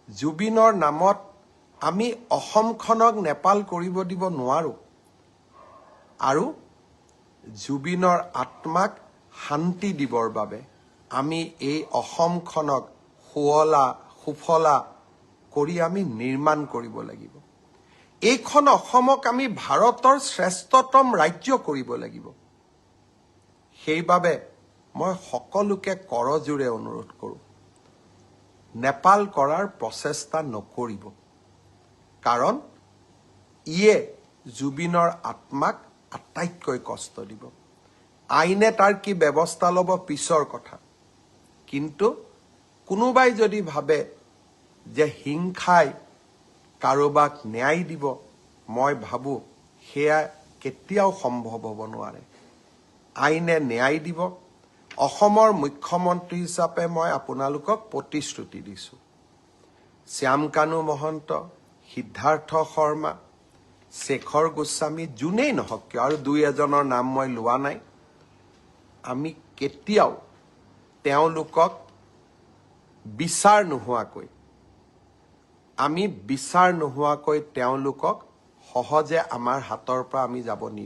জুবিনৰ নামত আমি অসমখনক নেপাল কৰিব দিব নোৱাৰো আৰু জুবিনৰ আত্মাক শান্তি দিবৰ বাবে আমি এই অসমখনক সুৱলা সুফলা কৰি আমি নিৰ্মাণ কৰিব লাগিব। এইখন অসমক আমি ভাৰতৰ শ্ৰেষ্ঠতম ৰাজ্য কৰিব লাগিব। সেইবাবে মই সকলোকে কৰজোৰে অনুৰোধ কৰোঁ, নেপাল কৰাৰ প্ৰচেষ্টা নকৰিব, কাৰণ ইয়ে জুবিনৰ আত্মাক আটাইতকৈ কষ্ট দিব। আইনে তাৰ কি ব্যৱস্থা ল'ব পিছৰ কথা, কিন্তু কোনোবাই যদি ভাবে যে হিংসাই কাৰোবাক ন্যায় দিব, মই ভাবোঁ সেয়া কেতিয়াও সম্ভৱ হ'ব নোৱাৰে। আইনে ন্যায় দিব। অসমৰ মুখ্যমন্ত্ৰী হিচাপে মই আপোনালোকক প্ৰতিশ্ৰুতি দিছোঁ, শ্যামকানু মহন্ত, সিদ্ধাৰ্থ শৰ্মা, শেখৰ গোস্বামী, যোনেই নহওক কিয়, আৰু দুই এজনৰ নাম মই লোৱা নাই, আমি কেতিয়াও তেওঁলোকক বিচাৰ নোহোৱাকৈ তেওঁলোকক সহজে আমাৰ হাতৰ পৰা আমি যাব নিদিওঁ।